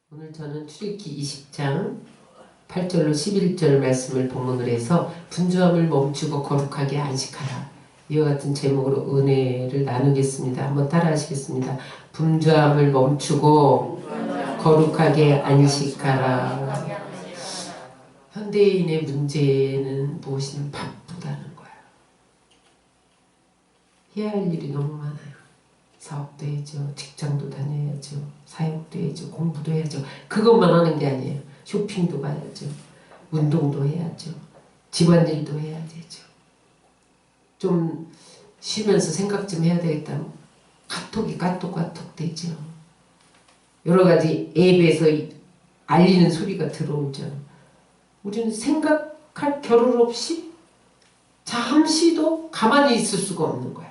오늘 저는 출애굽기 20장 8절로 11절 말씀을 본문으로 해서 분주함을 멈추고 거룩하게 안식하라. 이와 같은 제목으로 은혜를 나누겠습니다. 한번 따라 하시겠습니다. 분주함을 멈추고 거룩하게 안식하라. 현대인의 문제는 무엇이냐? 바쁘다는 거야. 해야 할 일이 너무 많아요. 사업도 해야죠. 직장도 다녀야죠. 사역도 해야죠. 공부도 해야죠. 그것만 하는 게 아니에요. 쇼핑도 가야죠. 운동도 해야죠. 집안일도 해야 되죠. 좀 쉬면서 생각 좀 해야 되겠다. 카톡이 까톡 되죠. 여러 가지 앱에서 알리는 소리가 들어오죠. 우리는 생각할 겨를 없이 잠시도 가만히 있을 수가 없는 거예요.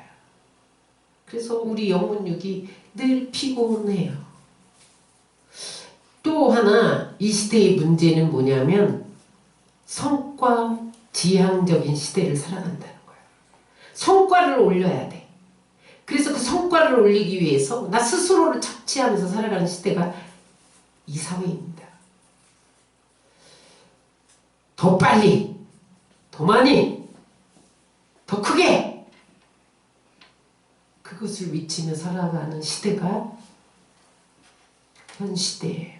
그래서 우리 영혼육이 늘 피곤해요. 또 하나 이 시대의 문제는 뭐냐면 성과 지향적인 시대를 살아간다는 거예요. 성과를 올려야 돼. 그래서 그 성과를 올리기 위해서 나 스스로를 착취하면서 살아가는 시대가 이 사회입니다. 더 빨리, 더 많이, 더 크게 그것을 외치며 살아가는 시대가 현 시대예요.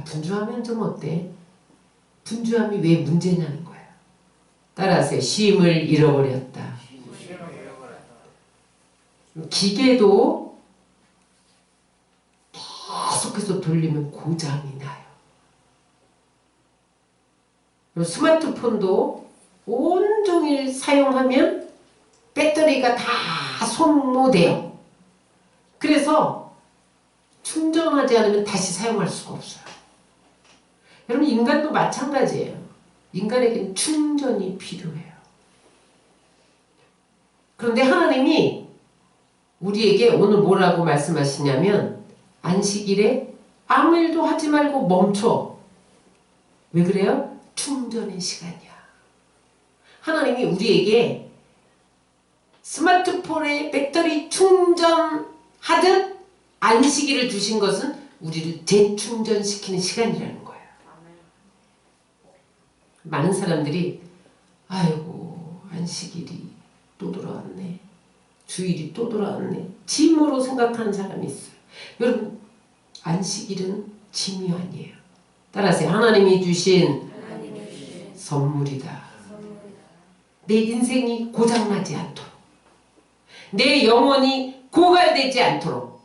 분주하면 좀 어때? 분주함이 왜 문제냐는 거야. 따라서 쉼을 잃어버렸다. 기계도 계속해서 돌리면 고장이 나요. 스마트폰도 온종일 사용하면 배터리가 다 소모돼요. 그래서 충전하지 않으면 다시 사용할 수가 없어요. 여러분 인간도 마찬가지예요. 인간에게는 충전이 필요해요. 그런데 하나님이 우리에게 오늘 뭐라고 말씀하시냐면 안식일에 아무 일도 하지 말고 멈춰. 왜 그래요? 충전의 시간이야. 하나님이 우리에게 스마트폰에 배터리 충전하듯 안식일을 주신 것은 우리를 재충전시키는 시간이라는 거예요. 많은 사람들이 아이고 안식일이 또 돌아왔네. 주일이 또 돌아왔네. 짐으로 생각하는 사람이 있어요. 여러분 안식일은 짐이 아니에요. 따라서 하나님이 주신 선물이다. 내 인생이 고장나지 않도록 내 영혼이 고갈되지 않도록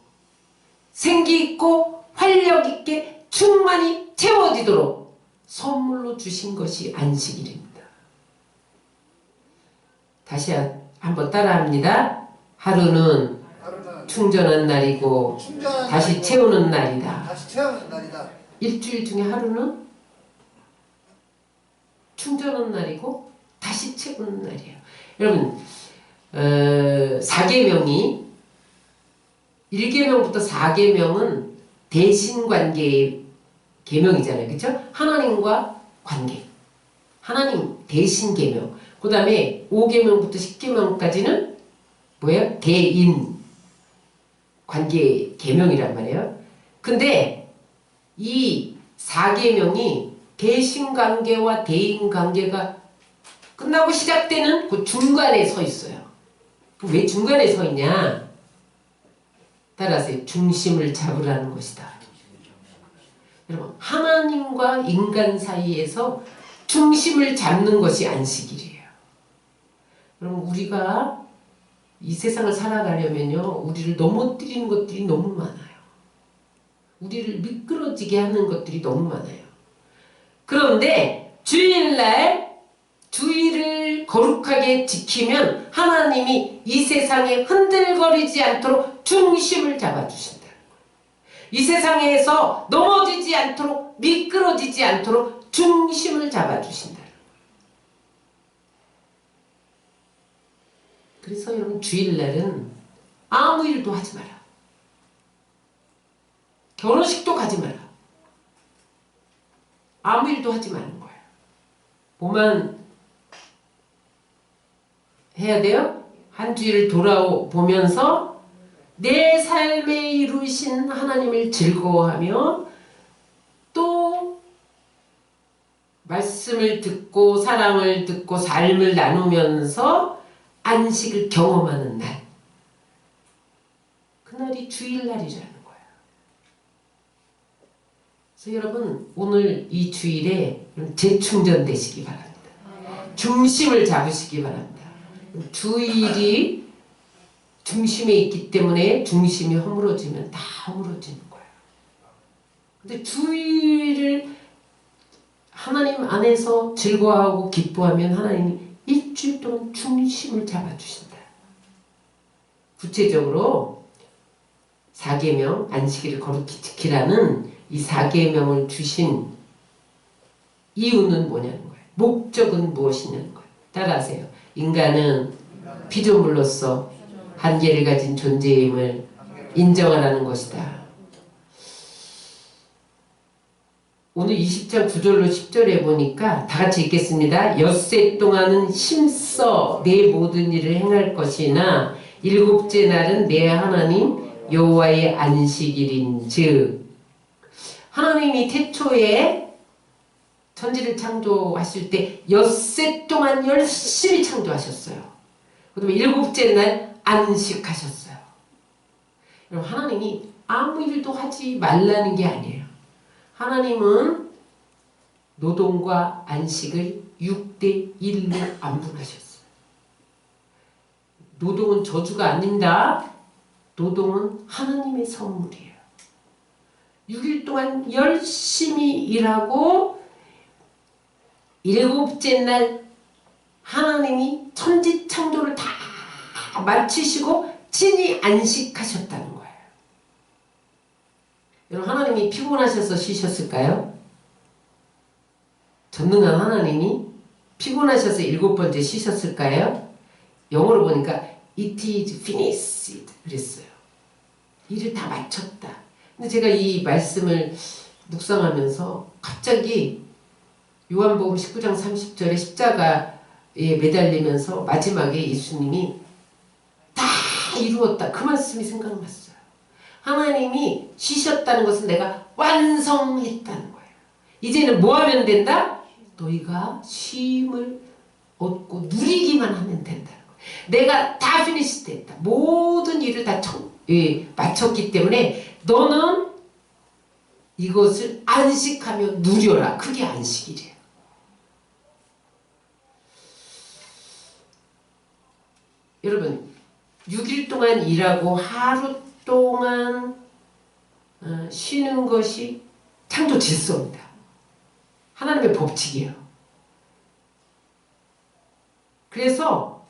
생기있고 활력있게 충만히 채워지도록 선물로 주신 것이 안식일입니다. 다시 한번 따라합니다. 하루는 충전한 날이고 다시 채우는 날이다. 일주일 중에 하루는 충전한 날이고 다시 채우는 날이에요. 여러분 4계명이 1계명부터 4계명은 대신관계의 계명이잖아요. 그렇죠? 하나님과 관계. 하나님 대신 계명. 그 다음에 5계명부터 10계명까지는 뭐예요? 대인 관계 계명이란 말이에요. 근데 이 4계명이 대신관계와 대인관계가 끝나고 시작되는 그 중간에 서 있어요. 왜 중간에 서 있냐? 따라서 중심을 잡으라는 것이다. 여러분 하나님과 인간 사이에서 중심을 잡는 것이 안식일이에요. 여러분 우리가 이 세상을 살아가려면요 우리를 넘어뜨리는 것들이 너무 많아요. 우리를 미끄러지게 하는 것들이 너무 많아요. 그런데 주일날 주일을 거룩하게 지키면 하나님이 이 세상에 흔들거리지 않도록 중심을 잡아주신다. 이 세상에서 넘어지지 않도록 미끄러지지 않도록 중심을 잡아주신다. 그래서 여러분 주일날은 아무 일도 하지 마라. 결혼식도 가지 마라. 아무 일도 하지 마는 거예요. 뭐만 해야 돼요? 한 주일을 돌아보면서 내 삶에 이루신 하나님을 즐거워하며 또 말씀을 듣고 사랑을 듣고 삶을 나누면서 안식을 경험하는 날. 그날이 주일날이라는 거예요. 그래서 여러분 오늘 이 주일에 재충전되시기 바랍니다. 중심을 잡으시기 바랍니다. 주일이 중심에 있기 때문에 중심이 허물어지면 다 허물어지는 거예요. 근데 주일을 하나님 안에서 즐거워하고 기뻐하면 하나님이 일주일 동안 중심을 잡아주신다. 구체적으로 4계명 안식일을 거룩히 지키라는 이 4계명을 주신 이유는 뭐냐는 거예요. 목적은 무엇이냐는 거예요. 따라하세요. 인간은 피조물로서 한계를 가진 존재임을 인정하라는 것이다. 오늘 20장 9절로 10절에 보니까 다 같이 읽겠습니다. 엿새 동안은 힘써 내 모든 일을 행할 것이나 일곱째 날은 내 하나님 여호와의 안식일인즉. 하나님이 태초에 천지를 창조하실 때 엿새 동안 열심히 창조하셨어요. 그 다음에 일곱째 날 안식하셨어요. 여러분 하나님이 아무 일도 하지 말라는 게 아니에요. 하나님은 노동과 안식을 6대 1로 안분하셨어요. 노동은 저주가 아닙니다. 노동은 하나님의 선물이에요. 6일 동안 열심히 일하고 일곱째 날 하나님이 천지 창조를 다 마치시고 친히 안식하셨다는 거예요. 여러분 하나님이 피곤하셔서 쉬셨을까요? 전능한 하나님이 피곤하셔서 7번째 쉬셨을까요? 영어로 보니까 It is finished 그랬어요. 일을 다 마쳤다. 근데 제가 이 말씀을 묵상하면서 갑자기 요한복음 19장 30절에 십자가에 매달리면서 마지막에 예수님이 다 이루었다. 그 말씀이 생각났어요. 하나님이 쉬셨다는 것은 내가 완성했다는 거예요. 이제는 뭐 하면 된다? 너희가 쉼을 얻고 누리기만 하면 된다는 거예요. 내가 다 피니시 됐다. 모든 일을 다 마쳤기 때문에 너는 이것을 안식하며 누려라. 그게 안식이래요. 여러분 6일 동안 일하고 하루 동안 쉬는 것이 창조 질서입니다. 하나님의 법칙이에요. 그래서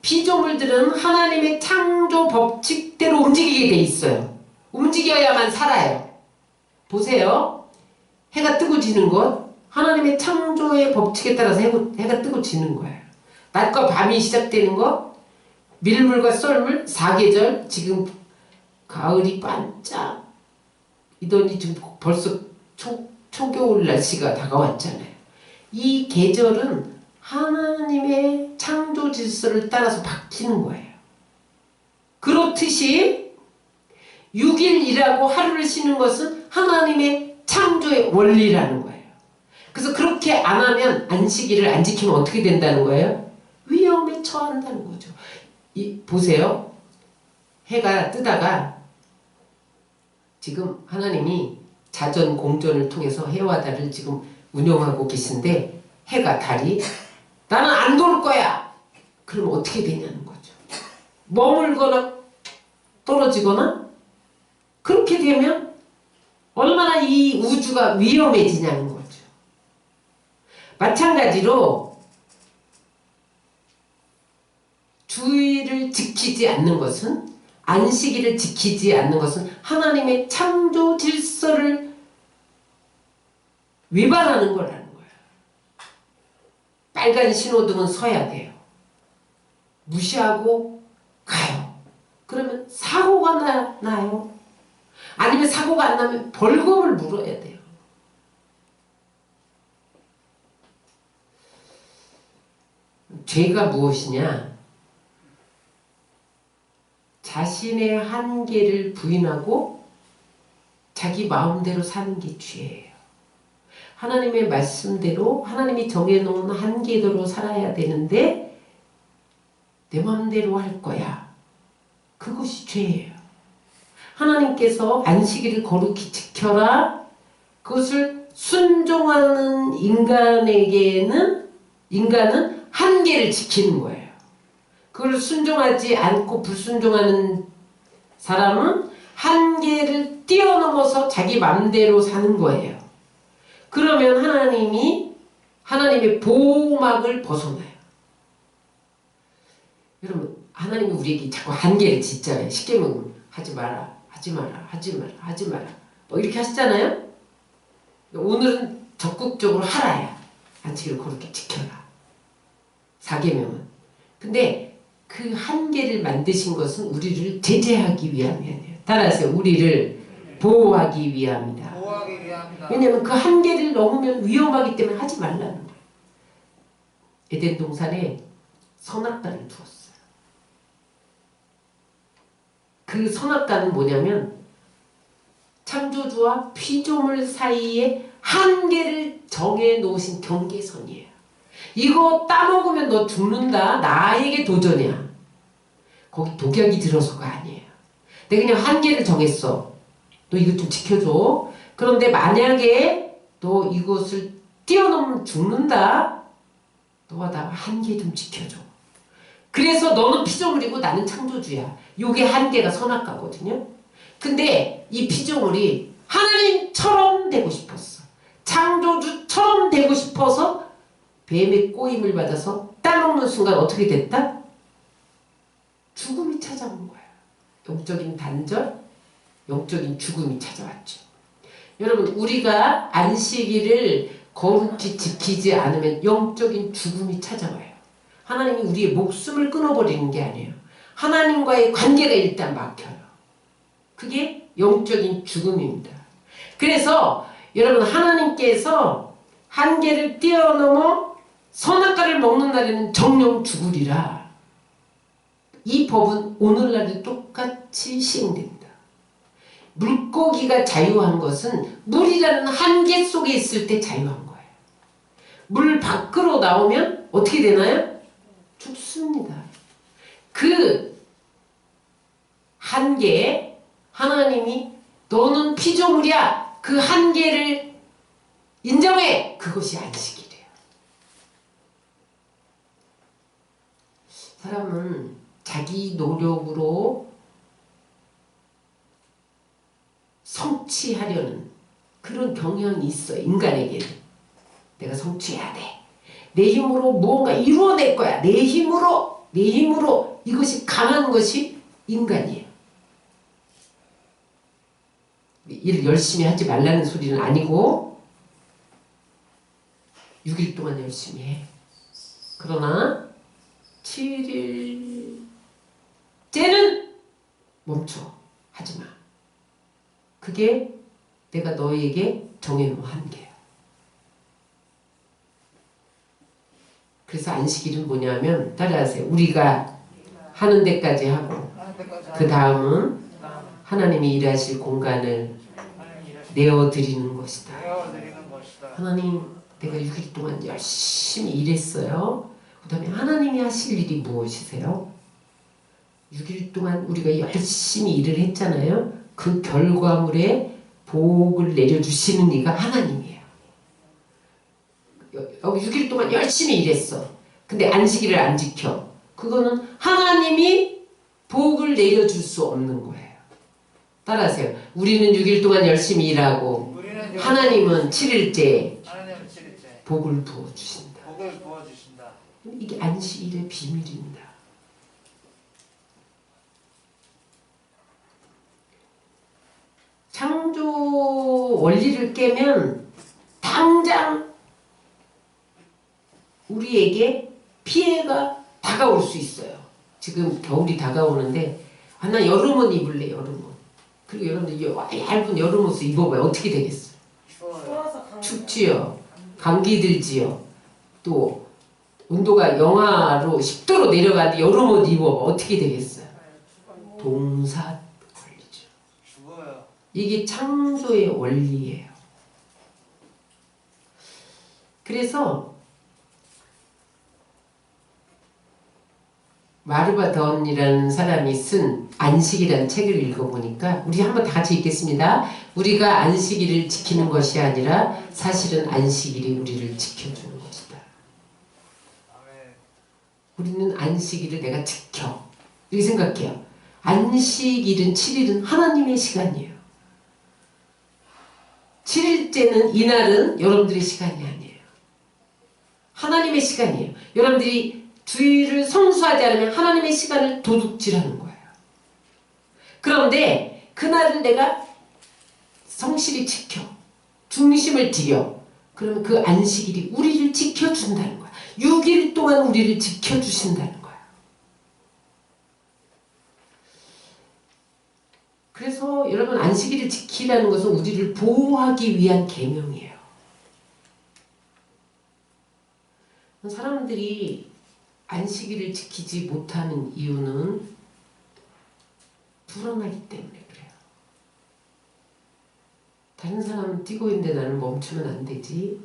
피조물들은 하나님의 창조 법칙대로 움직이게 돼 있어요. 움직여야만 살아요. 보세요. 해가 뜨고 지는 것 하나님의 창조의 법칙에 따라서 해가 뜨고 지는 거예요. 낮과 밤이 시작되는 것 밀물과 썰물 4계절 지금 가을이 반짝 이더니 지금 벌써 초겨울 날씨가 다가왔잖아요. 이 계절은 하나님의 창조 질서를 따라서 바뀌는 거예요. 그렇듯이 6일 일하고 하루를 쉬는 것은 하나님의 창조의 원리라는 거예요. 그래서 그렇게 안 하면 안식일을 안 지키면 어떻게 된다는 거예요? 위험에 처한다는 거죠. 보세요. 해가 뜨다가 지금 하나님이 자전 공전을 통해서 해와 달을 지금 운영하고 계신데 해가 달이 나는 안 돌 거야. 그럼 어떻게 되냐는 거죠. 머물거나 떨어지거나 그렇게 되면 얼마나 이 우주가 위험해지냐는 거죠. 마찬가지로 주의를 지키지 않는 것은 안식일을 지키지 않는 것은 하나님의 창조 질서를 위반하는 거라는 거예요. 빨간 신호등은 서야 돼요. 무시하고 가요. 그러면 사고가 나요. 아니면 사고가 안 나면 벌금을 물어야 돼요. 죄가 무엇이냐? 자신의 한계를 부인하고 자기 마음대로 사는 게 죄예요. 하나님의 말씀대로 하나님이 정해놓은 한계대로 살아야 되는데 내 마음대로 할 거야. 그것이 죄예요. 하나님께서 안식일을 거룩히 지켜라. 그것을 순종하는 인간은 한계를 지키는 거예요. 그걸 순종하지 않고 불순종하는 사람은 한계를 뛰어넘어서 자기 맘대로 사는 거예요. 그러면 하나님의 보호막을 벗어나요. 여러분, 하나님이 우리에게 자꾸 한계를 짓잖아요. 십계명 하지 마라, 하지 마라, 하지 마라, 하지 마라. 뭐 이렇게 하시잖아요. 오늘은 적극적으로 하라야. 안식일을 그렇게 지켜라. 4계명은. 근데 그 한계를 만드신 것은 우리를 제재하기 위함이에요. 따라서 우리를 보호하기 위함이다. 왜냐하면 그 한계를 넘으면 위험하기 때문에 하지 말라는 거예요. 에덴 동산에 선악과를 두었어요. 그 선악과는 뭐냐면 창조주와 피조물 사이에 한계를 정해 놓으신 경계선이에요. 이거 따먹으면 너 죽는다. 나에게 도전이야. 거기 독약이 들어서가 아니에요. 내가 그냥 한계를 정했어. 너 이것 좀 지켜줘. 그런데 만약에 너 이것을 뛰어넘으면 죽는다. 너가 나 한계 좀 지켜줘. 그래서 너는 피조물이고 나는 창조주야. 요게 한계가 선악과거든요. 근데 이 피조물이 하나님처럼 되고 싶었어. 창조주처럼 되고 싶어서 뱀의 꼬임을 받아서 따먹는 순간 어떻게 됐다? 죽음이 찾아온 거야. 영적인 단절, 영적인 죽음이 찾아왔죠. 여러분, 우리가 안식일을 거룩히 지키지 않으면 영적인 죽음이 찾아와요. 하나님이 우리의 목숨을 끊어버리는 게 아니에요. 하나님과의 관계가 일단 막혀요. 그게 영적인 죽음입니다. 그래서 여러분, 하나님께서 한계를 뛰어넘어 선악과를 먹는 날에는 정령 죽으리라. 이 법은 오늘날도 똑같이 시행됩니다. 물고기가 자유한 것은 물이라는 한계 속에 있을 때 자유한 거예요. 물 밖으로 나오면 어떻게 되나요? 죽습니다. 그 한계에 하나님이 너는 피조물이야. 그 한계를 인정해. 그것이 안식이래요. 사람은 자기 노력으로 성취하려는 그런 경향이 있어요. 인간에게는. 내가 성취해야 돼. 내 힘으로 무언가 이루어낼 거야. 내 힘으로 이것이 강한 것이 인간이에요. 일 열심히 하지 말라는 소리는 아니고 6일 동안 열심히 해. 그러나 7일째는 멈춰. 하지 마. 그게 내가 너에게 정해놓은 한계야. 그래서 안식일은 뭐냐면 따라하세요. 우리가 하는 데까지 하고 그 다음은 하나님이 일하실 공간을 내어드리는 것이다. 하나님, 내가 6일 동안 열심히 일했어요. 그 다음에 하나님이 하실 일이 무엇이세요? 6일 동안 우리가 열심히 일을 했잖아요. 그 결과물에 복을 내려주시는 이가 하나님이에요. 여기 6일 동안 열심히 일했어. 근데 안식일을 안 지켜. 그거는 하나님이 복을 내려줄 수 없는 거예요. 따라하세요. 우리는 6일 동안 열심히 일하고 하나님은 7일째 복을 부어주신다. 이게 안식일의 비밀입니다. 창조 원리를 깨면 당장 우리에게 피해가 다가올 수 있어요. 지금 겨울이 다가오는데 나 여름옷 입을래. 여름옷. 그리고 여러분들 얇은 여름옷을 입어봐요. 어떻게 되겠어요? 춥지요. 감기 들지요. 또 온도가 영하로 10도로 내려가는데 여름옷 입어봐. 어떻게 되겠어요? 동사 권리죠. 죽어요. 이게 창조의 원리예요. 그래서 마르바 던이라는 사람이 쓴 안식이라는 책을 읽어보니까 우리 한번 다 같이 읽겠습니다. 우리가 안식일을 지키는 것이 아니라 사실은 안식일이 우리를 지켜주는 것이다. 우리는 안식일을 내가 지켜. 이렇게 생각해요. 안식일은 7일은 하나님의 시간이에요. 7일째는 이날은 여러분들의 시간이 아니에요. 하나님의 시간이에요. 여러분들이 주일을 성수하지 않으면 하나님의 시간을 도둑질하는 거예요. 그런데 그날을 내가 성실히 지켜 중심을 들여 그러면 그 안식일이 우리를 지켜준다는 거야. 6일 동안 우리를 지켜주신다는 거야. 그래서 여러분 안식일을 지키라는 것은 우리를 보호하기 위한 계명이에요. 사람들이 안식일을 지키지 못하는 이유는 불안하기 때문에 그래요. 다른 사람은 뛰고 있는데 나는 멈추면 안 되지.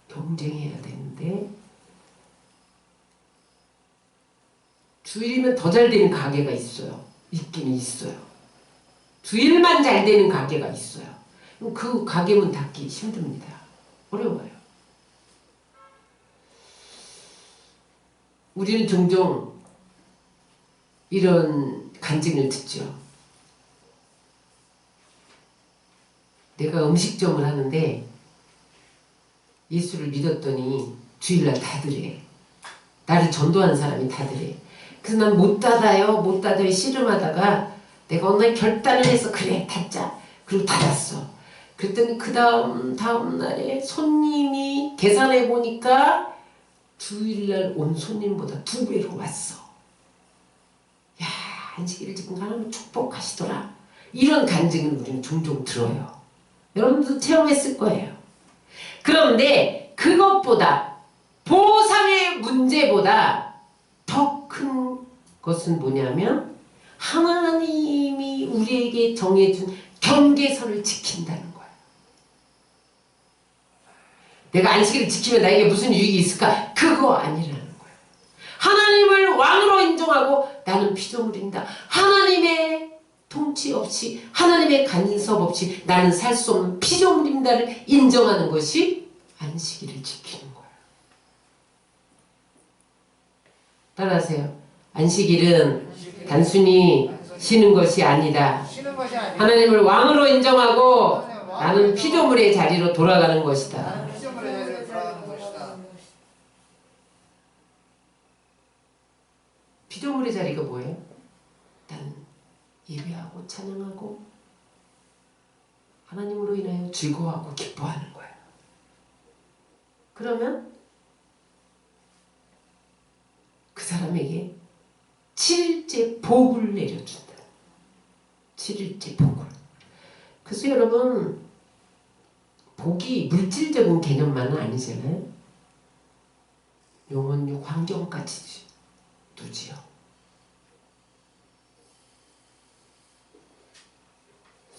경쟁해야 되는데 주일이면 더 잘 되는 가게가 있어요. 있긴 있어요. 주일만 잘 되는 가게가 있어요. 그럼 그 가게 문 닫기 힘듭니다. 어려워요. 우리는 종종 이런 간증을 듣죠. 내가 음식점을 하는데 예수를 믿었더니 주일날 다들해. 나를 전도한 사람이 다들해. 그래서 난 못 닫아요. 못 닫아요. 씨름하다가 내가 어느 날 결단을 해서 그래 닫자. 그리고 닫았어. 그랬더니 그 다음 날에 손님이 계산해 보니까 주일날 온 손님보다 2배로 왔어. 야, 안식일을 지금 하나님 축복하시더라. 이런 간증을 우리는 종종 들어요. 여러분도 체험했을 거예요. 그런데 그것보다 보상의 문제보다 더 큰 것은 뭐냐면 하나님이 우리에게 정해준 경계선을 지킨다는 거예요. 내가 안식일을 지키면 나에게 무슨 유익이 있을까? 그거 아니라는 거예요. 하나님을 왕으로 인정하고 나는 피조물인다. 하나님의 통치 없이 하나님의 간섭 없이 나는 살 수 없는 피조물인다를 인정하는 것이 안식일을 지키는 거예요. 따라하세요. 안식일은 단순히 쉬는 것이 아니다. 하나님을 왕으로 인정하고 나는 피조물의 자리로 돌아가는 것이다. 피조물의 자리가 뭐예요? 나는 예배하고 찬양하고 하나님으로 인하여 즐거워하고 기뻐하는 거예요. 그러면 그 사람에게 7일째 복을 내려준다. 7일째 복을. 그래서 여러분 복이 물질적인 개념만은 아니잖아요. 영혼육 환경까지 두지요.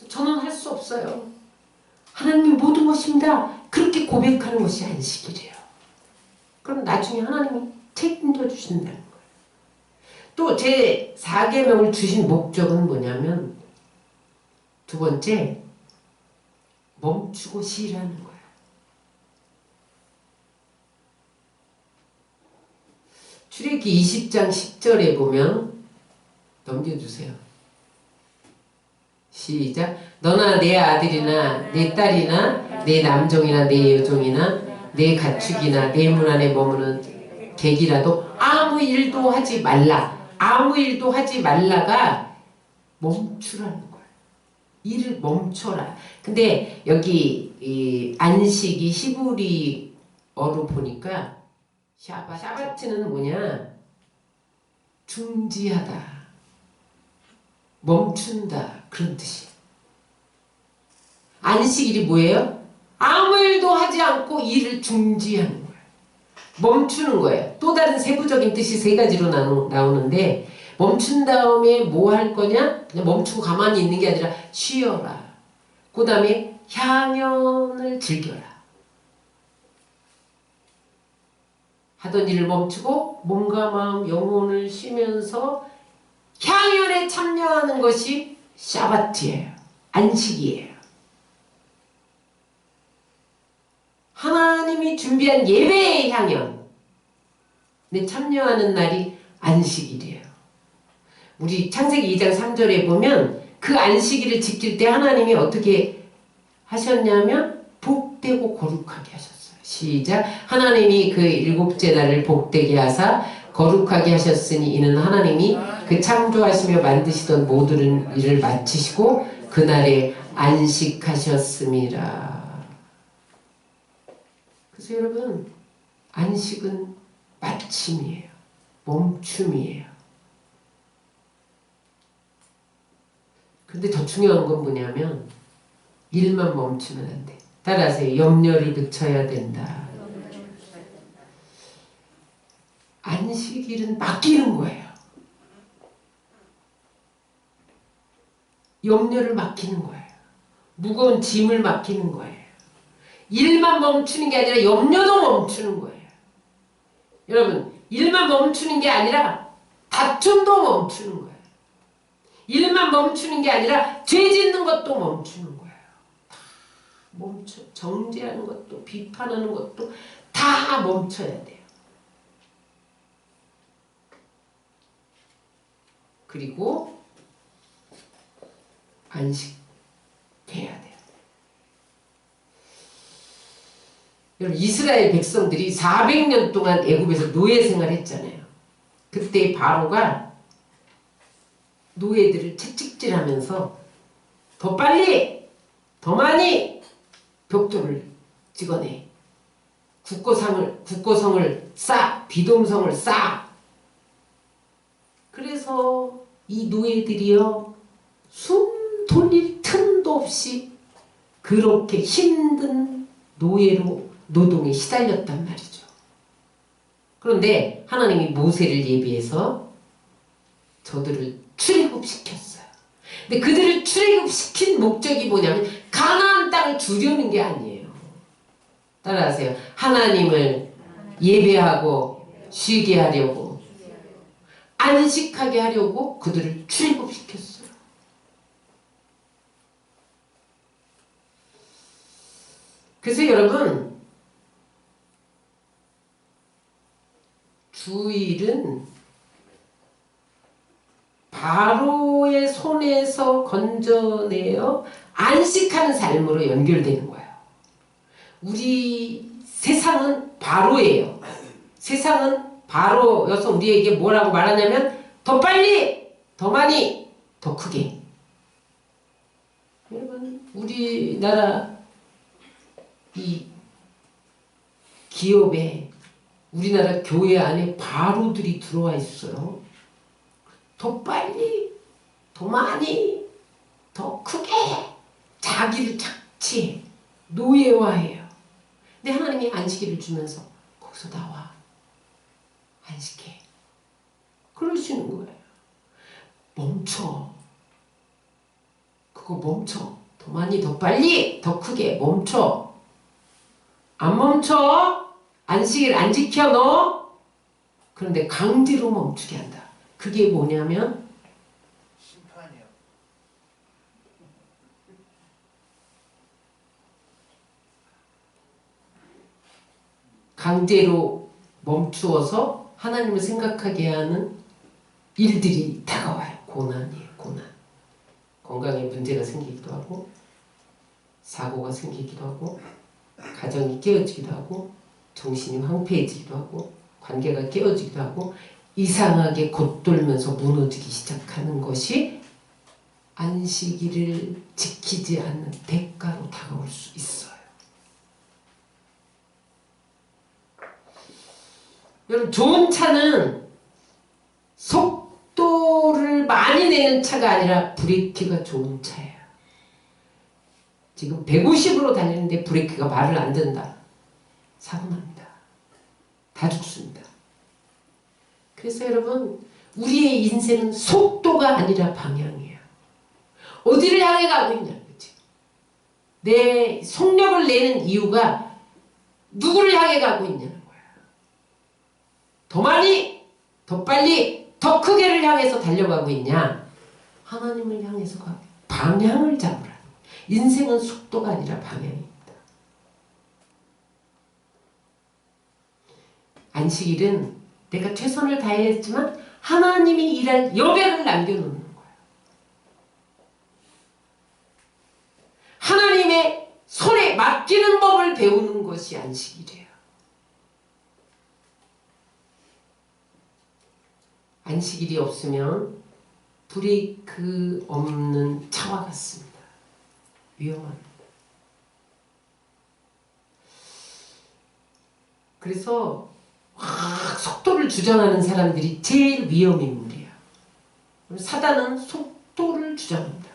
저는 할 수 없어요. 하나님이 모든 것입니다. 그렇게 고백하는 것이 안식일이에요. 그럼 나중에 하나님이 책임져 주신다는 거예요. 또 제 4계명을 주신 목적은 뭐냐면 두 번째, 멈추고 쉬라는 거예요. 출애굽기 20장 10절에 보면 넘겨주세요. 시작. 너나 내 아들이나 내 딸이나 내 남종이나 내 여종이나 내 가축이나 내 문 안에 머무는 객이라도 아무 일도 하지 말라. 아무 일도 하지 말라가 멈추라는 거예요. 일을 멈춰라. 근데 여기 이 안식이 히브리어로 보니까 샤바트는 뭐냐? 중지하다. 멈춘다. 그런 뜻이에요. 안식일이 뭐예요? 아무 일도 하지 않고 일을 중지하는 거예요. 멈추는 거예요. 또 다른 세부적인 뜻이 3가지로 나오는데 멈춘 다음에 뭐 할 거냐? 그냥 멈추고 가만히 있는 게 아니라 쉬어라. 그 다음에 향연을 즐겨라. 하던 일을 멈추고 몸과 마음, 영혼을 쉬면서 향연에 참여하는 것이 샤바트예요. 안식이에요. 하나님이 준비한 예배의 향연에 참여하는 날이 안식일이에요. 우리 창세기 2장 3절에 보면 그 안식일을 지킬 때 하나님이 어떻게 하셨냐면 복되고 거룩하게 하셨어요. 시작. 하나님이 그 일곱째 날을 복되게 하사 거룩하게 하셨으니 이는 하나님이 그 창조하시며 만드시던 모든 일을 마치시고 그날에 안식하셨습니다. 그래서 여러분, 안식은 마침이에요. 멈춤이에요. 근데 더 중요한 건 뭐냐면 일만 멈추면 안 돼. 따라하세요. 염려를 그쳐야 된다. 안식일은 맡기는 거예요. 염려를 맡기는 거예요. 무거운 짐을 맡기는 거예요. 일만 멈추는 게 아니라 염려도 멈추는 거예요. 여러분, 일만 멈추는 게 아니라 다툼도 멈추는 거예요. 일만 멈추는 게 아니라 죄 짓는 것도 멈추는 거예요. 다 멈춰. 정죄하는 것도 비판하는 것도 다 멈춰야 돼요. 그리고 안식해야 돼요. 여러분, 이스라엘 백성들이 400년 동안 애굽에서 노예 생활했잖아요. 그때 바로가 노예들을 채찍질하면서 더 빨리, 더 많이 벽돌을 찍어내. 국고성을 쌓아, 비돔성을 쌓아. 그래서 이 노예들이요, 숨 돌릴 틈도 없이 그렇게 힘든 노예로 노동에 시달렸단 말이죠. 그런데 하나님이 모세를 예비해서 저들을 출애굽시켰어요. 근데 그들을 출애굽시킨 목적이 뭐냐면 가나안 땅을 주려는 게 아니에요. 따라하세요. 하나님을 예배하고 쉬게 하려고, 안식하게 하려고 그들을 출애굽시켰어요. 그래서 여러분, 주일은 바로의 손에서 건져내어 안식하는 삶으로 연결되는 거예요. 우리 세상은 바로예요. 세상은 바로여서 우리에게 뭐라고 말하냐면 더 빨리, 더 많이, 더 크게. 여러분, 우리나라 이 기업에, 우리나라 교회 안에 바로들이 들어와 있어요. 더 빨리, 더 많이, 더 크게 자기를 착취해, 노예화해요. 근데 하나님이 안식일을 주면서 거기서 나와, 안식해. 그러시는 거예요. 멈춰. 그거 멈춰. 더 많이, 더 빨리, 더 크게 멈춰. 안 멈춰. 안식일 안 지켜 너. 그런데 강제로 멈추게 한다. 그게 뭐냐면 심판이요. 강제로 멈추어서 하나님을 생각하게 하는 일들이 다가와요. 고난이에요. 고난. 건강에 문제가 생기기도 하고, 사고가 생기기도 하고, 가정이 깨어지기도 하고, 정신이 황폐해지기도 하고, 관계가 깨어지기도 하고, 이상하게 겉돌면서 무너지기 시작하는 것이 안식일을 지키지 않는 대가로 다가올 수 있어요. 여러분, 좋은 차는 속도를 많이 내는 차가 아니라 브레이크가 좋은 차예요. 지금 150으로 달리는데 브레이크가 말을 안 듣는다. 사고 납니다. 다 죽습니다. 그래서 여러분, 우리의 인생은 속도가 아니라 방향이야. 어디를 향해 가고 있냐는 거지. 내 속력을 내는 이유가 누구를 향해 가고 있냐는 거야. 더 많이, 더 빨리, 더 크게를 향해서 달려가고 있냐? 하나님을 향해서 가고 방향을 잡으라는 거야. 인생은 속도가 아니라 방향입니다. 안식일은 내가 최선을 다했지만 하나님이 일할 여백을 남겨놓는 거예요. 하나님의 손에 맡기는 법을 배우는 것이 안식일이에요. 안식일이 없으면 브레이크 없는 차와 같습니다. 위험합니다. 그래서 속도를 주장하는 사람들이 제일 위험 인물이야. 사단은 속도를 주장합니다.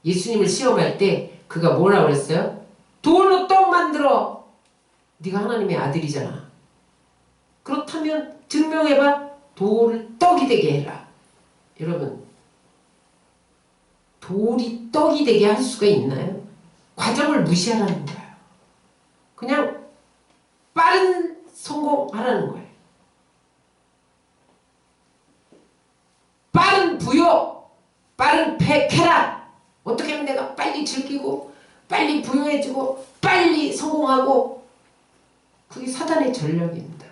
예수님을 시험할 때 그가 뭐라 그랬어요? 돌로 떡 만들어. 네가 하나님의 아들이잖아. 그렇다면 증명해봐. 돌을 떡이 되게 해라. 여러분, 돌이 떡이 되게 할 수가 있나요? 과정을 무시하라는 거예요. 그냥 빠른 성공하라는 거예요. 빠른 부여, 빠른 쾌락. 어떻게 하면 내가 빨리 즐기고 빨리 부여해지고 빨리 성공하고. 그게 사단의 전략입니다.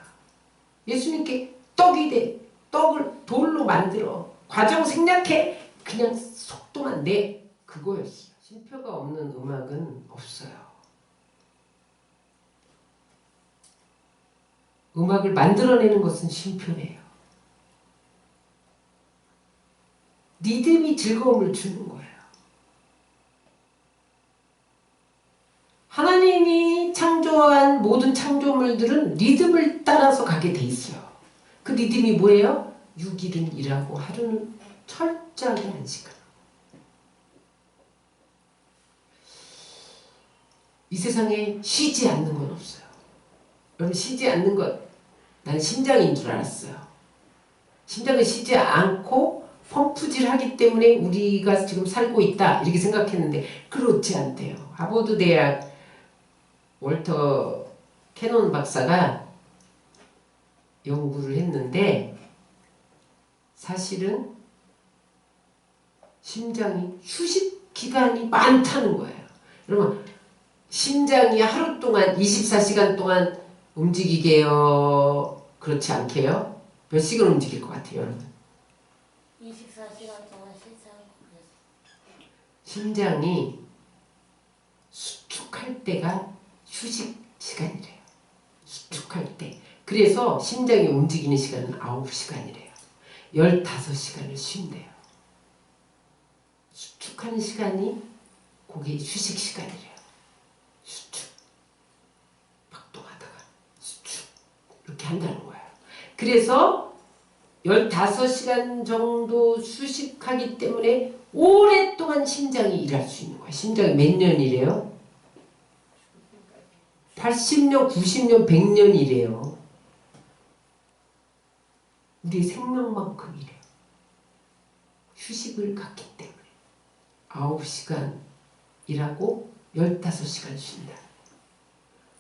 예수님께 떡이 돼. 떡을 돌로 만들어. 과정 생략해. 그냥 속도만 내. 그거였어요. 쉼표가 없는 음악은 없어요. 음악을 만들어내는 것은 쉼표예요. 리듬이 즐거움을 주는 거예요. 하나님이 창조한 모든 창조물들은 리듬을 따라서 가게 돼 있어요. 그 리듬이 뭐예요? 6일은 일하고 하루는 철저하게 안식하는. 이 세상에 쉬지 않는 건 없어요. 여러분, 쉬지 않는 것, 나는 심장인 줄 알았어요. 심장은 쉬지 않고 펌프질하기 때문에 우리가 지금 살고 있다 이렇게 생각했는데 그렇지 않대요. 하버드 대학 월터 캐논 박사가 연구를 했는데 사실은 심장이 휴식 기간이 많다는 거예요. 여러분, 심장이 하루 동안 24시간 동안 움직이게요? 그렇지 않게요? 몇 시간 움직일 것 같아요, 여러분? 24시간 동안 쉬지 않고 그랬어요. 심장이 수축할 때가 휴식 시간이래요. 수축할 때. 그래서 심장이 움직이는 시간은 9시간이래요. 15시간을 쉰대요. 수축하는 시간이 그게 휴식 시간이래요. 수축. 박동하다가 수축. 이렇게 한다는 거예요. 그래서 15시간 정도 휴식하기 때문에 오랫동안 심장이 일할 수 있는 거예요. 심장이 몇 년이래요? 80년, 90년, 100년이래요. 우리의 생명만큼이래요. 휴식을 갖기 때문에 9시간 일하고 15시간 쉰다.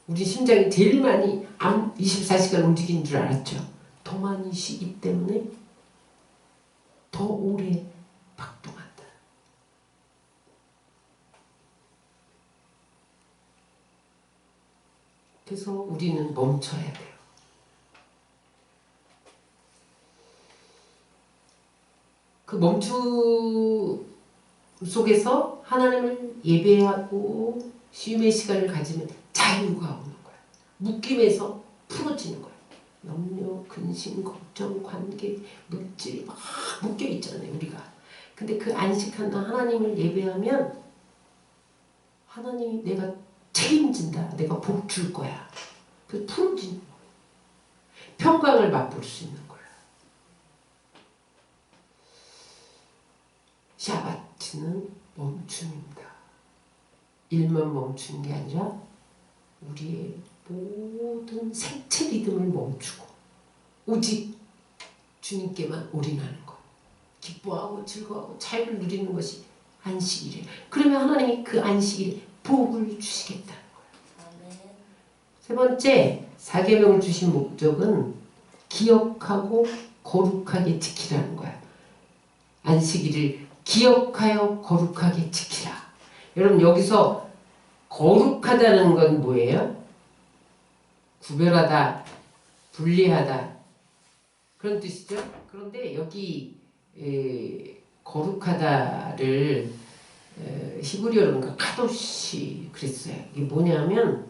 우리 심장이 제일 많이 24시간 움직이는 줄 알았죠? 더 많이 쉬기 때문에 더 오래 박동한다. 그래서 우리는 멈춰야 돼요. 그 멈춤 속에서 하나님을 예배하고 쉼의 시간을 가지면 자유가 오는 거야. 묶임에서 풀어지는 거야. 염려, 근심, 걱정, 관계, 물질 막 묶여 있잖아요, 우리가. 근데 그 안식하는 하나님을 예배하면 하나님이 내가 책임진다. 내가 복 줄 거야. 그 풀어지는 거야. 평강을 맛볼 수 있는 거야. 샤바트는 멈춤입니다. 일만 멈추는 게 아니라 우리의 모든 생체 리듬을 멈추고 오직 주님께만 올인하는 것, 기뻐하고 즐거워하고 자유를 누리는 것이 안식일이에요. 그러면 하나님이 그 안식일에 복을 주시겠다는 거예요. 아멘. 세 번째, 사계명을 주신 목적은 기억하고 거룩하게 지키라는 거야. 안식일을 기억하여 거룩하게 지키라. 여러분, 여기서 거룩하다는 건 뭐예요? 구별하다, 분리하다, 그런 뜻이죠. 그런데 여기 거룩하다를 히브리어로 카도시 그랬어요. 이게 뭐냐면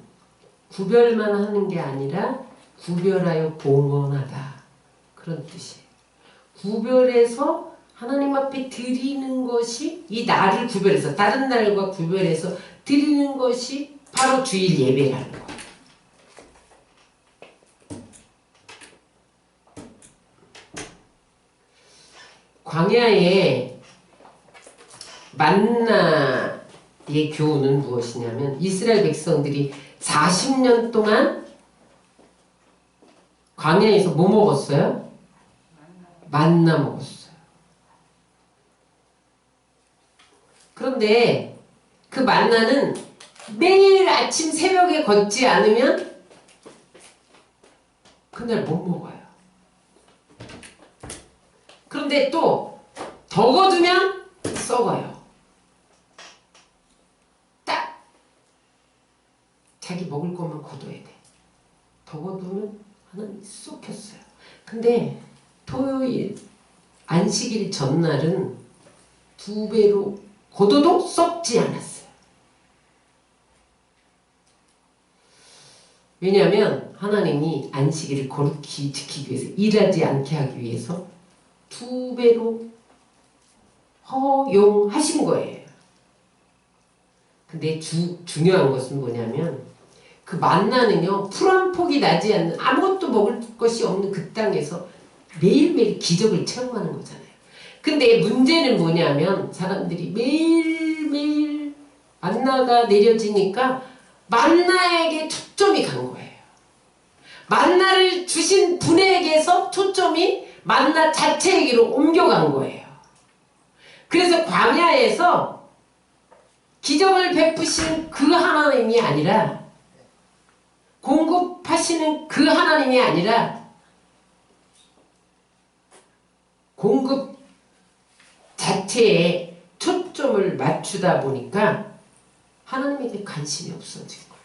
구별만 하는 게 아니라 구별하여 봉헌하다, 그런 뜻이에요. 구별해서 하나님 앞에 드리는 것이, 이 날을 구별해서 다른 날과 구별해서 드리는 것이 바로 주일 예배라는 거예요. 광야의 만나의 교훈은 무엇이냐면, 이스라엘 백성들이 40년 동안 광야에서 뭐 먹었어요? 만나 먹었어요. 그런데 그 만나는 매일 아침 새벽에 걷지 않으면 그날 못 먹어요. 그런데 또 더 거두면 썩어요. 딱 자기 먹을 것만 거둬야 돼. 더 거두면 하나님 썩혔어요. 근데 토요일 안식일 전날은 2배로 거둬도 썩지 않았어요. 왜냐하면 하나님이 안식일을 거룩히 지키기 위해서, 일하지 않게 하기 위해서 2배로 허용하신 거예요. 근데 중요한 것은 뭐냐면, 그 만나는요, 풀 한 폭이 나지 않는, 아무것도 먹을 것이 없는 그 땅에서 매일매일 기적을 체험하는 거잖아요. 근데 문제는 뭐냐면, 사람들이 매일매일 만나가 내려지니까 만나에게 초점이 간 거예요. 만나를 주신 분에게서 초점이 만나 자체에게로 옮겨간 거예요. 그래서 광야에서 기적을 베푸신 그 하나님이 아니라, 공급하시는 그 하나님이 아니라, 공급 자체에 초점을 맞추다 보니까 하나님에 대해 관심이 없어진 거예요.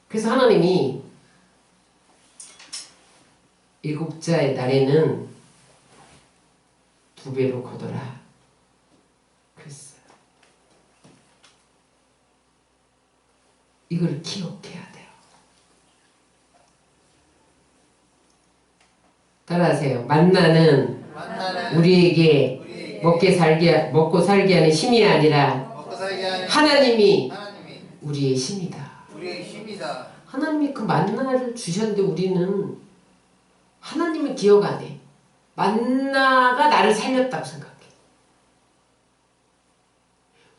그래서 하나님이 일곱째 날에는 2배로 거둬라 그랬어요. 이걸 기억해야 돼요. 따라하세요. 만나는 우리에게 먹고 살게 하는 힘이 아니라 하나님이 우리의 힘이다. 하나님이 그 만나를 주셨는데 우리는 하나님을 기억 안 해. 만나가 나를 살렸다고 생각해.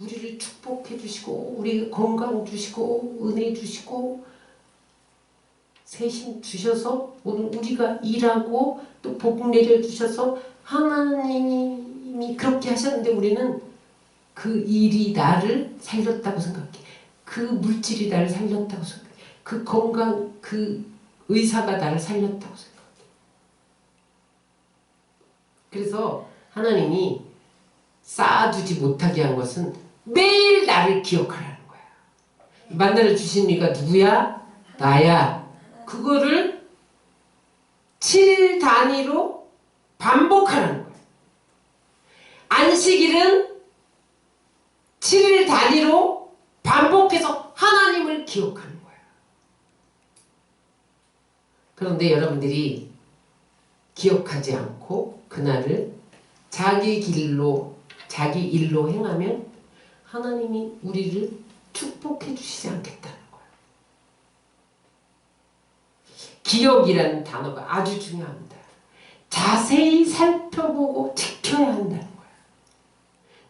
우리를 축복해 주시고, 우리 건강 주시고, 은혜 주시고, 세신 주셔서 오늘 우리가 일하고 또 복 내려 주셔서 하나님이 그렇게 하셨는데, 우리는 그 일이 나를 살렸다고 생각해. 그 물질이 나를 살렸다고 생각해. 그 건강, 그 의사가 나를 살렸다고 생각해. 그래서 하나님이 쌓아두지 못하게 한 것은 매일 나를 기억하라는 거야. 만나를 주신 이가 누구야? 나야. 그거를 7일 단위로 반복하라는 거야. 안식일은 7일 단위로 반복해서 하나님을 기억하는 거야. 그런데 여러분들이 기억하지 않고 그날을 자기 길로, 자기 일로 행하면 하나님이 우리를 축복해 주시지 않겠다는 거예요. 기억이라는 단어가 아주 중요합니다. 자세히 살펴보고 지켜야 한다는 거예요.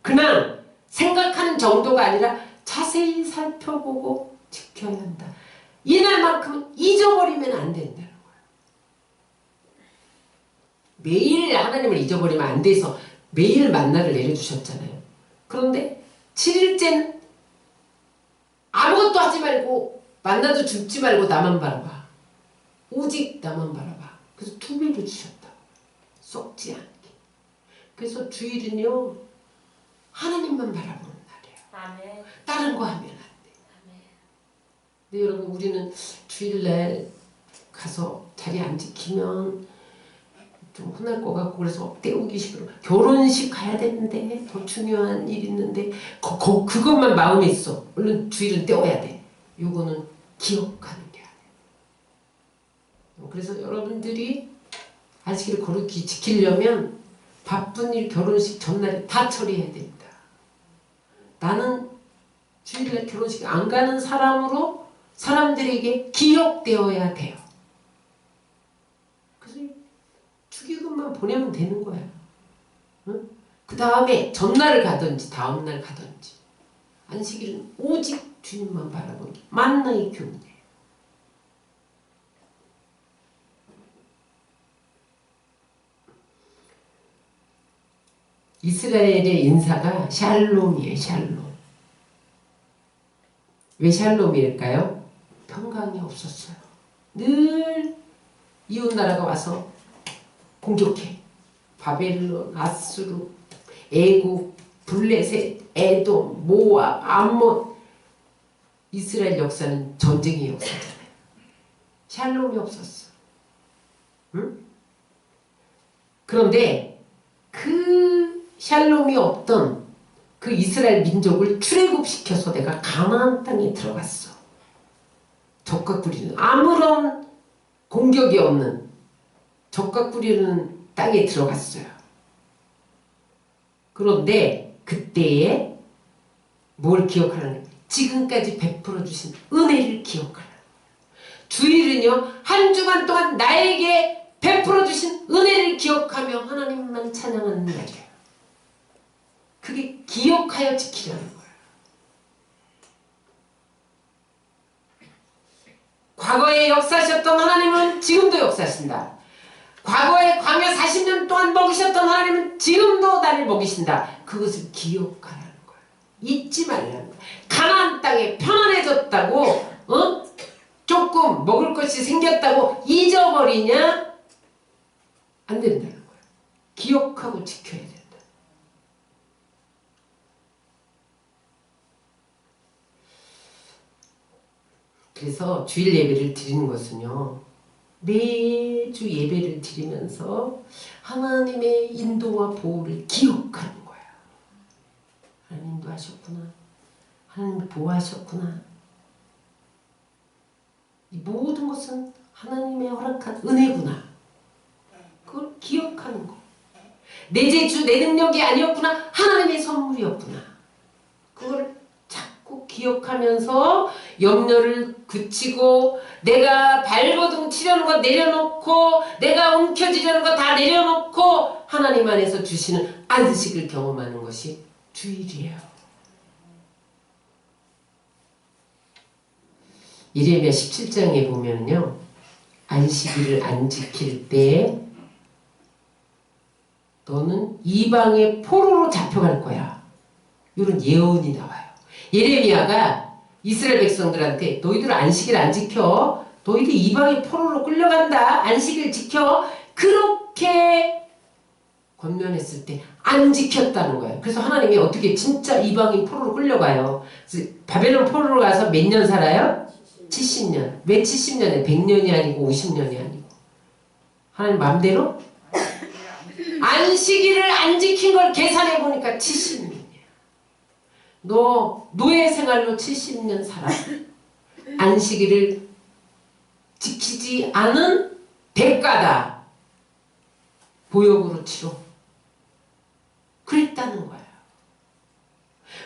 그냥 생각하는 정도가 아니라 자세히 살펴보고 지켜야 한다. 이날만큼은 잊어버리면 안 된다는 거예요. 매일 하나님을 잊어버리면 안 돼서 매일 만나를 내려주셨잖아요. 그런데 7일째는 아무것도 하지 말고 만나도 죽지 말고 나만 바라봐. 오직 나만 바라봐. 그래서 2배로 주셨다. 썩지 않게. 그래서 주일은요 하나님만 바라보는 날이에요. 아멘. 다른 거 하면 안 돼. 아멘. 근데 여러분 우리는 주일날 가서 자리 안 지키면 좀 혼날 것 같고 그래서 때우기 싫어. 결혼식 가야 되는데 더 중요한 일 있는데 그것만 마음에 있어. 얼른 주일은 때워야 돼. 요거는 기억하는 게 아니에요. 그래서 여러분들이 안식일을 거룩히 지키려면 바쁜 일 결혼식 전날에 다 처리해야 됩니다. 나는 주일날 결혼식 안 가는 사람으로 사람들에게 기억되어야 돼요. 그래서 축의금만 보내면 되는 거야. 응? 그 다음에 전날을 가든지 다음날 가든지 안식일은 오직 주님만 바라보는 게 만나의 교훈이에요. 이스라엘의 인사가 샬롬이에요. 샬롬. 왜 샬롬일까요? 평강이 없었어요. 늘 이웃나라가 와서 공격해. 바벨론, 아수르, 애국, 블레셋, 에돔, 모압, 암몬. 이스라엘 역사는 전쟁의 역사잖아요. 샬롬이 없었어. 응? 그런데 그 샬롬이 없던 그 이스라엘 민족을 출애굽시켜서 내가 가나안 땅에 들어갔어. 적과 꾸리는 아무런 공격이 없는 적과 꾸리는 땅에 들어갔어요. 그런데 그때에 뭘 기억하라는 거예요? 지금까지 베풀어 주신 은혜를 기억하라. 주일은요 한 주간 동안 나에게 베풀어 주신 은혜를 기억하며 하나님만 찬양하는 날이에요. 그게 기억하여 지키려는 거예요. 과거에 역사하셨던 하나님은 지금도 역사하신다. 과거에 광야 40년 동안 먹이셨던 하나님은 지금도 나를 먹이신다. 그것을 기억하라는 거예요. 잊지 말라는 거예요. 가나안 땅에 편안해졌다고 조금 먹을 것이 생겼다고 잊어버리냐? 안 된다는 거예요. 기억하고 지켜야 된다. 그래서 주일 예배를 드리는 것은요 매주 예배를 드리면서 하나님의 인도와 보호를 기억하는 거야. 하나님 인도하셨구나. 하나님 보호하셨구나. 이 모든 것은 하나님의 허락한 은혜구나. 그걸 기억하는 거. 내 재주, 내 능력이 아니었구나. 하나님의 선물이었구나. 그걸 자꾸 기억하면서 염려를 그치고 내가 발버둥 치려는 거 내려놓고 내가 움켜쥐려는 거 다 내려놓고 하나님 안에서 주시는 안식을 경험하는 것이 주일이에요. 이레미야 17장에 보면요 안식일을 안 지킬 때 너는 이방의 포로로 잡혀갈 거야. 이런 예언이 나와요. 예레미야가 이스라엘 백성들한테 너희들 안식일 안 지켜. 너희들 이방의 포로로 끌려간다. 안식일 지켜. 그렇게 권면했을 때 안 지켰다는 거예요. 그래서 하나님이 어떻게 진짜 이방인 포로로 끌려가요. 그래서 바벨론 포로로 가서 몇 년 살아요? 70년. 왜 70년에 100년이 아니고 50년이 아니고. 하나님 마음대로? 안식일을 안 지킨 걸 계산해 보니까 70년이야. 너 노예 생활로 70년 살아. 안식일을 지키지 않은 대가다. 보역으로 치러. 그랬다는 거야.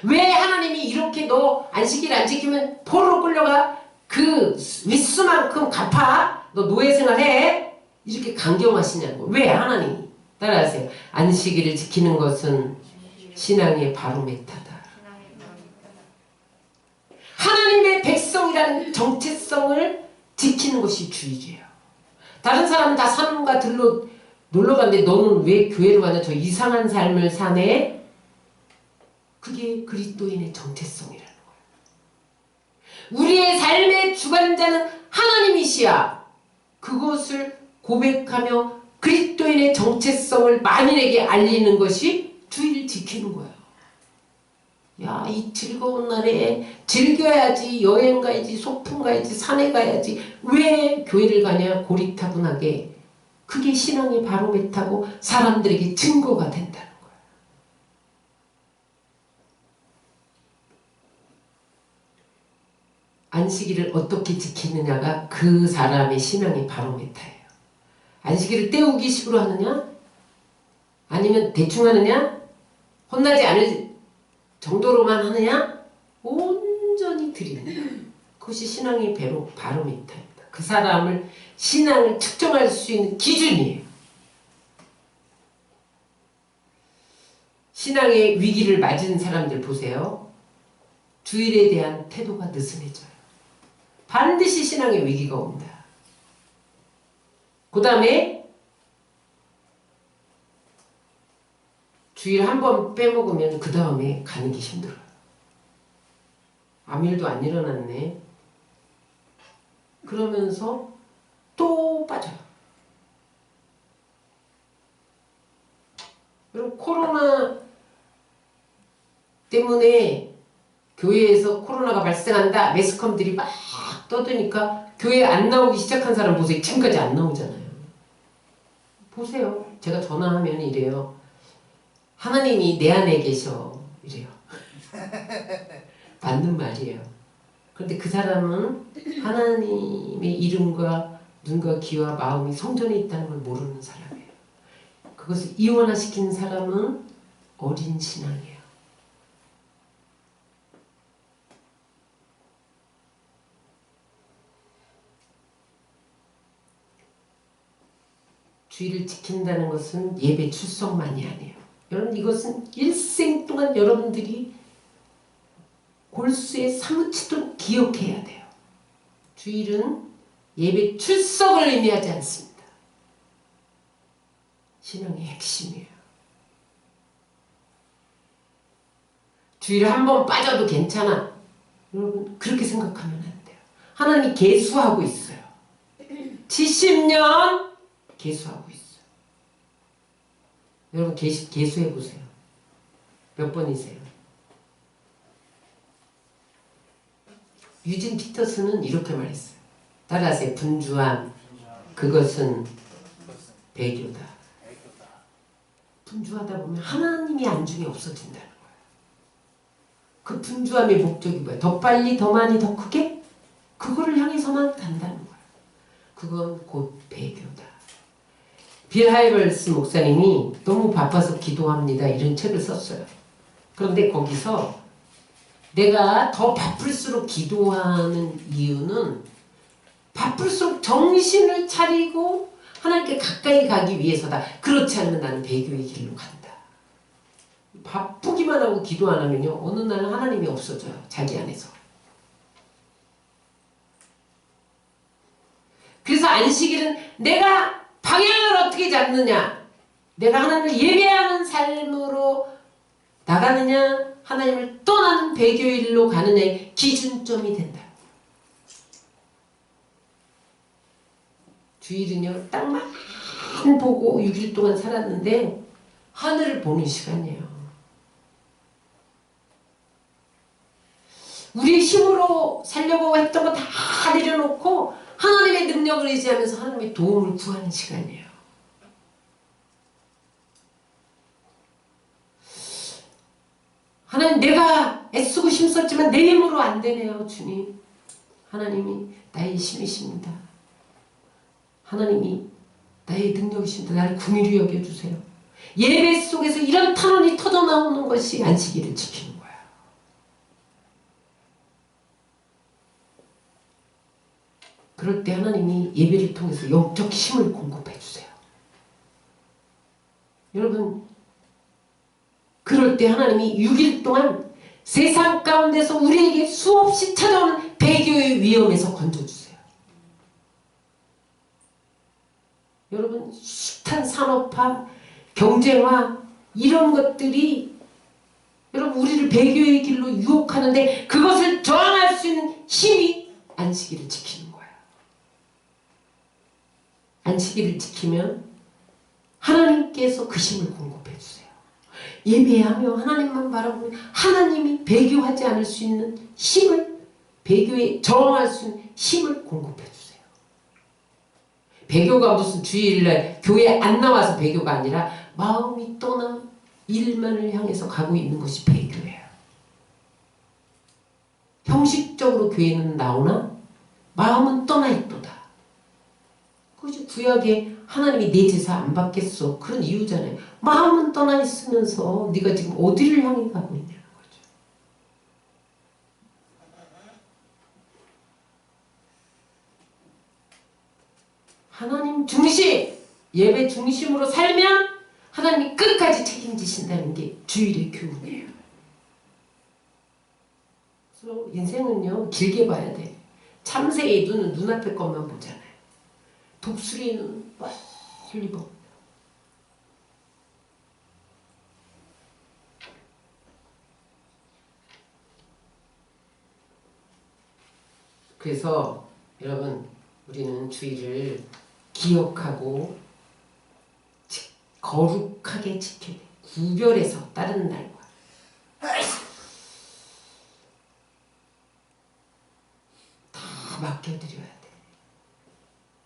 왜 하나님이 이렇게 너 안식일 안 지키면 포로로 끌려가? 그 윗수만큼 갚아? 너 노예 생활해? 이렇게 강경하시냐고. 왜 하나님이? 따라하세요. 안식일을 지키는 것은 신앙의 바로메타다. 하나님의 백성이라는 정체성을 지키는 것이 주일이에요. 다른 사람은 다 산과 들로 놀러 갔는데 너는 왜 교회를 가냐? 저 이상한 삶을 사네? 그게 그리스도인의 정체성이라는 거예요. 우리의 삶의 주관자는 하나님이시야. 그것을 고백하며 그리스도인의 정체성을 만인에게 알리는 것이 주의를 지키는 거예요. 야, 이 즐거운 날에 즐겨야지, 여행 가야지, 소풍 가야지, 산에 가야지. 왜 교회를 가냐? 고리타분하게. 그게 신앙의 바로메타고 사람들에게 증거가 된다는 거예요. 안식일을 어떻게 지키느냐가 그 사람의 신앙의 바로메타예요. 안식일을 때우기 식으로 하느냐? 아니면 대충 하느냐? 혼나지 않을 정도로만 하느냐? 온전히 드리느냐? 그것이 신앙의 바로미터입니다. 그 사람을 신앙을 측정할 수 있는 기준이에요. 신앙의 위기를 맞은 사람들 보세요. 주일에 대한 태도가 느슨해져요. 반드시 신앙의 위기가 옵니다. 그 다음에 주일 한 번 빼먹으면 그 다음에 가는 게 힘들어요. 아무 일도 안 일어났네. 그러면서 또 빠져요. 여러분, 코로나 때문에 교회에서 코로나가 발생한다. 매스컴들이 막 떠드니까 교회 안 나오기 시작한 사람 보세요. 지금까지 안 나오잖아요. 보세요. 제가 전화하면 이래요. 하나님이 내 안에 계셔. 이래요. 맞는 말이에요. 그런데 그 사람은 하나님의 이름과 눈과 귀와 마음이 성전에 있다는 걸 모르는 사람이에요. 그것을 이원화시키는 사람은 어린 신앙이에요. 주의를 지킨다는 것은 예배 출석만이 아니에요. 여러분, 이것은 일생 동안 여러분들이 골수에 사무치도록 기억해야 돼요. 주일은 예배 출석을 의미하지 않습니다. 신앙의 핵심이에요. 주일에 한 번 빠져도 괜찮아. 여러분, 그렇게 생각하면 안 돼요. 하나님이 계수하고 있어요. 70년 계수하고 있어요. 여러분, 계수해 보세요. 몇 번이세요? 유진 피터스는 이렇게 말했어요. 따라하세요. 분주함, 그것은 배교다. 분주하다 보면 하나님이 안중에 없어진다는 거예요. 그 분주함의 목적이 뭐예요? 더 빨리, 더 많이, 더 크게? 그거를 향해서만 간다는 거예요. 그건 곧 배교다. 빌 하이벌스 목사님이 너무 바빠서 기도합니다. 이런 책을 썼어요. 그런데 거기서 내가 더 바쁠수록 기도하는 이유는 바쁠수록 정신을 차리고 하나님께 가까이 가기 위해서다. 그렇지 않으면 나는 배교의 길로 간다. 바쁘기만 하고 기도 안 하면요, 어느 날은 하나님이 없어져요. 자기 안에서. 그래서 안식일은 내가 방향을 어떻게 잡느냐, 내가 하나님을 예배하는 삶으로 나가느냐, 하나님을 떠나는 배교일로 가느냐의 기준점이 된다. 주일은요, 땅만 보고 6일 동안 살았는데 하늘을 보는 시간이에요. 우리의 힘으로 살려고 했던 거 다 내려놓고 하나님의 능력을 의지하면서 하나님의 도움을 구하는 시간이에요. 하나님, 내가 애쓰고 힘썼지만 내 힘으로 안 되네요. 주님, 하나님이 나의 힘이십니다. 하나님이 나의 능력이십니다. 나를 긍휼히 여겨주세요. 예배 속에서 이런 탄원이 터져나오는 것이 안식일을 지키는 거예요. 그럴 때 하나님이 예배를 통해서 영적 힘을 공급해 주세요. 여러분, 그럴 때 하나님이 6일 동안 세상 가운데서 우리에게 수없이 찾아오는 배교의 위험에서 건져주세요. 여러분 숱한 산업화, 경쟁화 이런 것들이 여러분 우리를 배교의 길로 유혹하는데 그것을 저항할 수 있는 힘이 안식일을 지키는 거예요. 안식일을 지키면 하나님께서 그 힘을 공급해 주세요. 예배하며 하나님만 바라보면 하나님이 배교하지 않을 수 있는 힘을, 배교에 저항할 수 있는 힘을 공급해 주세요. 배교가 무슨 주일날 교회 안 나와서 배교가 아니라 마음이 떠나 일만을 향해서 가고 있는 것이 배교예요. 형식적으로 교회는 나오나 마음은 떠나 있도다. 그것이 구약에 하나님이 내 제사 안 받겠어 그런 이유잖아요. 마음은 떠나 있으면서 네가 지금 어디를 향해 가고 있냐는 거죠. 하나님 중심, 예배 중심으로 살면 하나님이 끝까지 책임지신다는 게 주일의 교훈이에요. 그래서 인생은요 길게 봐야 돼. 참새의 눈은 눈앞의 것만 보잖아요. 독수리는 멀리 봅니다. 그래서 여러분 우리는 주일을 기억하고 거룩하게 지켜야 돼. 구별해서 다른 날과 다 맡겨드려야 돼.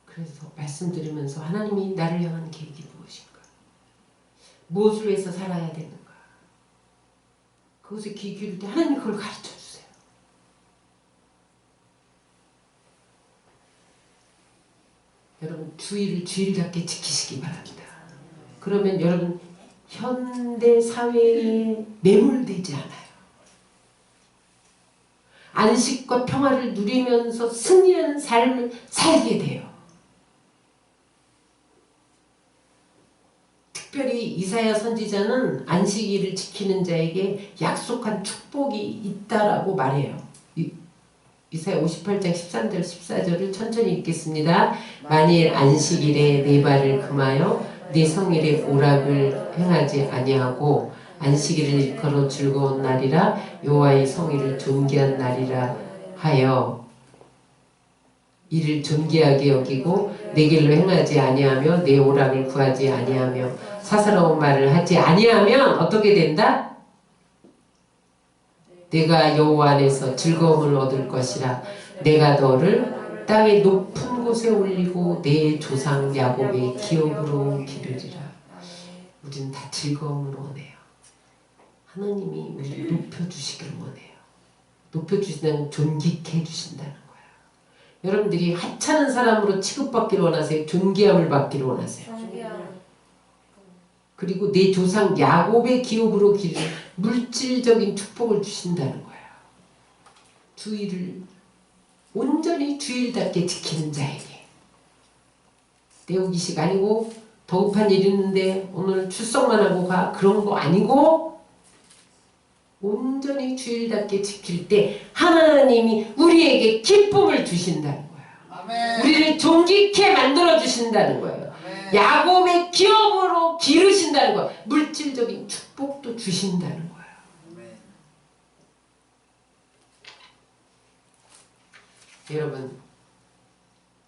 그래서 말씀드리면서 하나님이 나를 향한 계획이 무엇인가? 무엇을 위해서 살아야 되는가? 그것에 귀 기울일 때 하나님이 그걸 가르쳐 주세요. 여러분 주일을 주일답게 지키시기 바랍니다. 그러면 여러분 현대 사회에 매몰되지 않아요. 안식과 평화를 누리면서 승리하는 삶을 살게 돼요. 특별히 이사야 선지자는 안식일을 지키는 자에게 약속한 축복이 있다라고 말해요. 이사야 58장 13절 14절을 천천히 읽겠습니다. 만일 안식일에 네 발을 금하여 네 성일에 오락을 행하지 아니하고 안식일을 일컬어 즐거운 날이라 여호와의 성일을 존귀한 날이라 하여 이를 존귀하게 여기고 내 길로 행하지 아니하며 내 오락을 구하지 아니하며 사사로운 말을 하지 아니하면 어떻게 된다? 내가 여호와 안에서 즐거움을 얻을 것이라. 내가 너를 땅의 높은 곳에 올리고 내 조상 야곱의 기업으로 기르리라. 우리는 다 즐거움을 원해요. 하나님이 우리를 높여주시기를 원해요. 높여주신다는 존귀케 해주신다는 거예요. 여러분들이 하찮은 사람으로 취급받기를 원하세요? 존귀함을 받기를 원하세요? 그리고 내 조상 야곱의 기업으로 기르는 물질적인 축복을 주신다는 거예요. 주일을 온전히 주일답게 지키는 자에게. 때우기식 아니고 더 급한 일 있는데 오늘 출석만 하고 가 그런 거 아니고 온전히 주일답게 지킬 때 하나님이 우리에게 기쁨을 주신다는 거예요. 아멘. 우리를 존귀케 만들어 주신다는 거예요. 아멘. 야곱의 기업으로 기르신다는 거예요. 물질적인 축복도 주신다는 거예요. 아멘. 여러분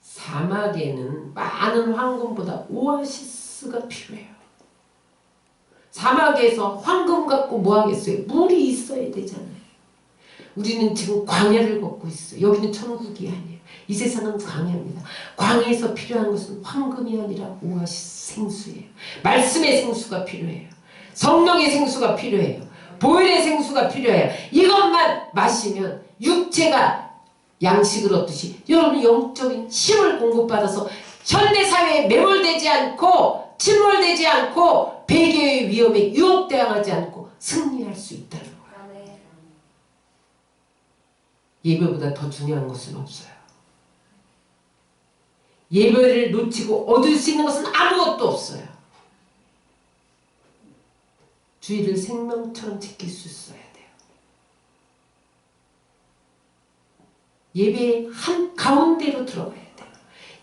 사막에는 많은 황금보다 오아시스가 필요해요. 사막에서 황금 갖고 뭐 하겠어요? 물이 있어야 되잖아요. 우리는 지금 광야를 걷고 있어요. 여기는 천국이 아니에요. 이 세상은 광야입니다. 광야에서 필요한 것은 황금이 아니라 오아시스 생수예요. 말씀의 생수가 필요해요. 성령의 생수가 필요해요. 보혈의 생수가 필요해요. 이것만 마시면 육체가 양식을 얻듯이 여러분 영적인 힘을 공급받아서 현대사회에 매몰되지 않고 침몰되지 않고 배교의 위험에 유혹당하지 않고 승리할 수 있다는 거예요. 예배보다 더 중요한 것은 없어요. 예배를 놓치고 얻을 수 있는 것은 아무것도 없어요. 주일을 생명처럼 지킬 수 있어야 돼요. 예배의 한 가운데로 들어가야 돼요.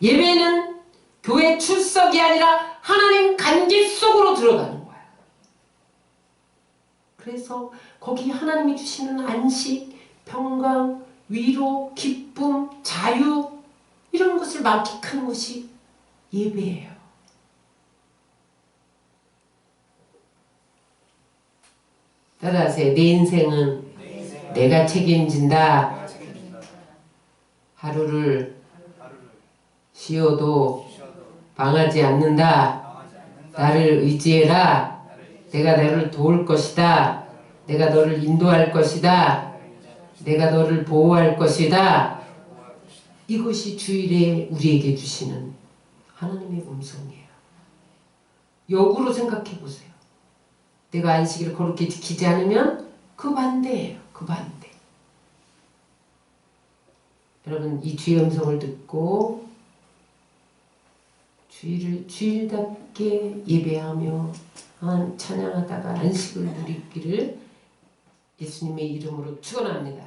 예배는 교회 출석이 아니라 하나님 간기 속으로 들어가는 거야. 그래서 거기 하나님이 주시는 안식, 평강, 위로, 기쁨, 자유 이런 것을 만끽하는 것이 예배예요. 따라하세요. 내 인생은 내가 책임진다. 하루를 쉬어도 방하지 않는다. 나를 의지해라. 내가 너를 도울 것이다. 내가 너를 인도할 것이다. 내가 너를 보호할 것이다. 이것이 주일에 우리에게 주시는 하나님의 음성이에요. 역으로 생각해 보세요. 내가 안식일을 그렇게 지키지 않으면 그 반대예요. 그 반대. 여러분 이 주의 음성을 듣고 주일을 주일답게 예배하며 찬양하다가 안식을 누리기를 예수님의 이름으로 축원합니다.